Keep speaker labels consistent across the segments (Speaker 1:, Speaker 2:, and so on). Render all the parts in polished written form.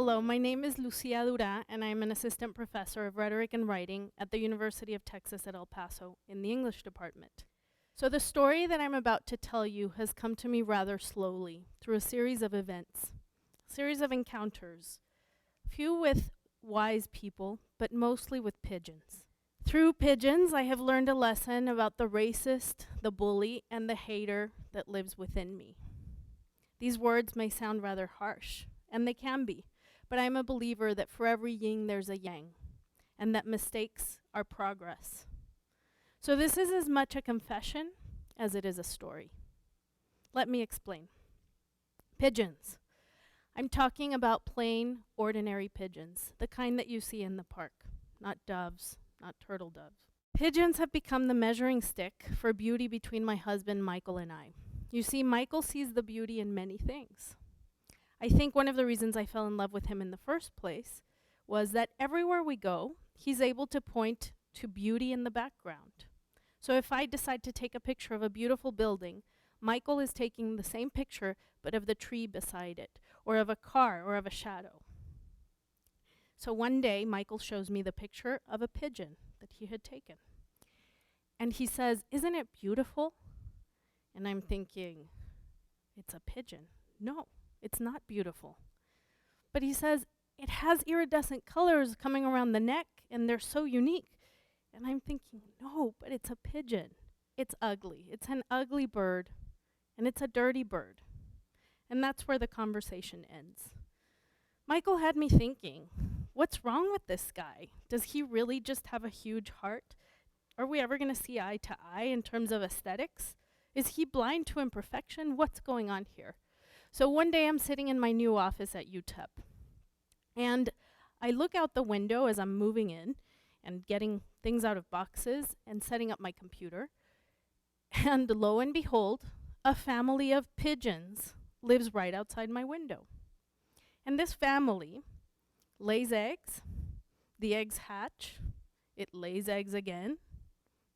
Speaker 1: Hello, my name is Lucía Durá, and I am an assistant professor of rhetoric and writing at the University of Texas at El Paso in the English department. So the story that I'm about to tell you has come to me rather slowly through a series of events, a series of encounters, few with wise people, but mostly with pigeons. Through pigeons, I have learned a lesson about the racist, the bully, and the hater that lives within me. These words may sound rather harsh, and they can be, but I'm a believer that for every yin there's a yang, and that mistakes are progress. So this is as much a confession as it is a story. Let me explain. Pigeons. I'm talking about plain, ordinary pigeons, the kind that you see in the park, not doves, not turtle doves. Pigeons have become the measuring stick for beauty between my husband Michael and I. You see, Michael sees the beauty in many things. I think one of the reasons I fell in love with him in the first place was that everywhere we go, he's able to point to beauty in the background. So if I decide to take a picture of a beautiful building, Michael is taking the same picture, but of the tree beside it, or of a car, or of a shadow. So one day, Michael shows me the picture of a pigeon that he had taken. And he says, "Isn't it beautiful?" And I'm thinking, it's a pigeon. No, it's not beautiful. But he says, it has iridescent colors coming around the neck, and they're so unique. And I'm thinking, no, but it's a pigeon. It's ugly. It's an ugly bird, and it's a dirty bird. And that's where the conversation ends. Michael had me thinking, what's wrong with this guy? Does he really just have a huge heart? Are we ever going to see eye to eye in terms of aesthetics? Is he blind to imperfection? What's going on here? So one day I'm sitting in my new office at UTEP, and I look out the window as I'm moving in and getting things out of boxes and setting up my computer, and lo and behold, a family of pigeons lives right outside my window. And this family lays eggs, the eggs hatch, it lays eggs again,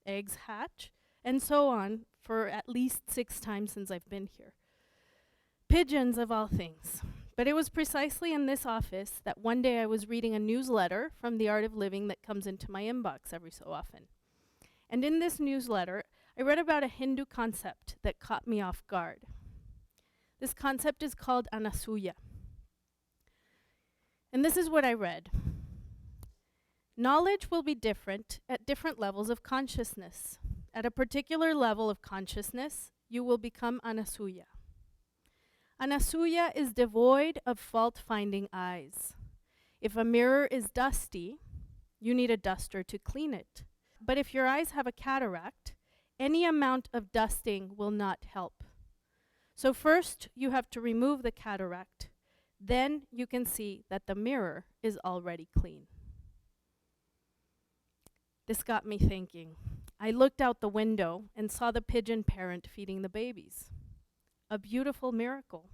Speaker 1: eggs hatch, and so on for at least 6 times since I've been here. Pigeons of all things. But it was precisely in this office that one day I was reading a newsletter from The Art of Living that comes into my inbox every so often. And in this newsletter, I read about a Hindu concept that caught me off guard. This concept is called anasuya. And this is what I read. Knowledge will be different at different levels of consciousness. At a particular level of consciousness, you will become anasuya. Anasuya is devoid of fault-finding eyes. If a mirror is dusty, you need a duster to clean it. But if your eyes have a cataract, any amount of dusting will not help. So first, you have to remove the cataract. Then you can see that the mirror is already clean. This got me thinking. I looked out the window and saw the pigeon parent feeding the babies. A beautiful miracle.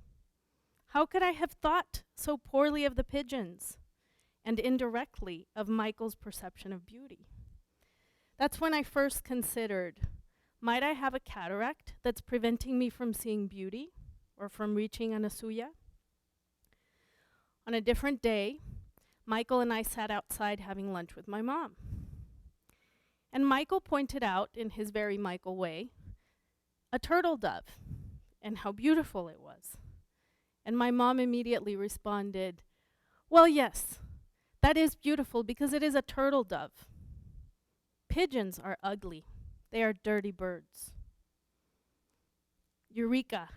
Speaker 1: How could I have thought so poorly of the pigeons and indirectly of Michael's perception of beauty? That's when I first considered, might I have a cataract that's preventing me from seeing beauty or from reaching anasuya? On a different day, Michael and I sat outside having lunch with my mom. And Michael pointed out, in his very Michael way, a turtle dove and how beautiful it was. And my mom immediately responded, well, yes, that is beautiful because it is a turtle dove. Pigeons are ugly. They are dirty birds. Eureka.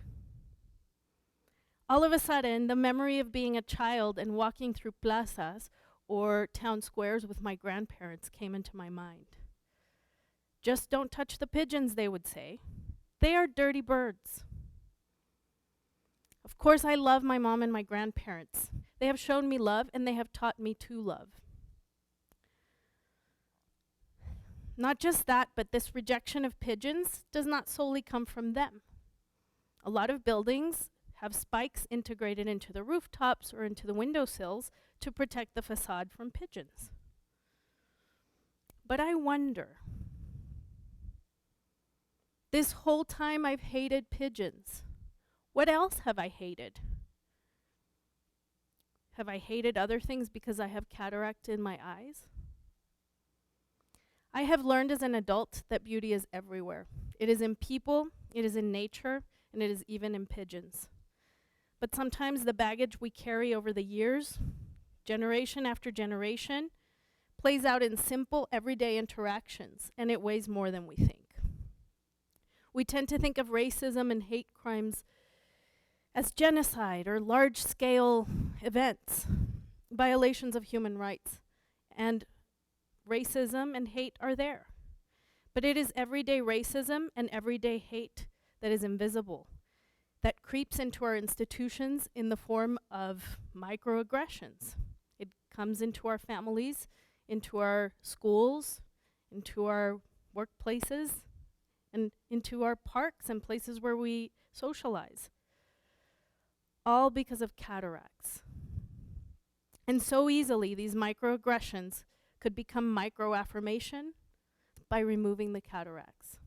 Speaker 1: All of a sudden, the memory of being a child and walking through plazas or town squares with my grandparents came into my mind. Just don't touch the pigeons, they would say. They are dirty birds. Of course, I love my mom and my grandparents. They have shown me love, and they have taught me to love. Not just that, but this rejection of pigeons does not solely come from them. A lot of buildings have spikes integrated into the rooftops or into the windowsills to protect the facade from pigeons. But I wonder, this whole time I've hated pigeons. What else have I hated? Have I hated other things because I have cataract in my eyes? I have learned as an adult that beauty is everywhere. It is in people, it is in nature, and it is even in pigeons. But sometimes the baggage we carry over the years, generation after generation, plays out in simple, everyday interactions, and it weighs more than we think. We tend to think of racism and hate crimes as genocide or large-scale events, violations of human rights, and racism and hate are there. But it is everyday racism and everyday hate that is invisible, that creeps into our institutions in the form of microaggressions. It comes into our families, into our schools, into our workplaces, and into our parks and places where we socialize. All because of cataracts. And so easily, these microaggressions could become microaffirmation by removing the cataracts.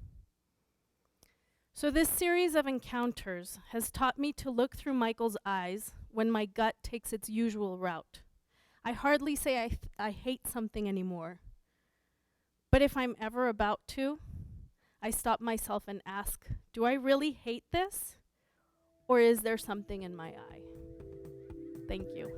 Speaker 1: So this series of encounters has taught me to look through Michael's eyes when my gut takes its usual route. I hardly say I hate something anymore. But if I'm ever about to, I stop myself and ask, do I really hate this? Or is there something in my eye? Thank you.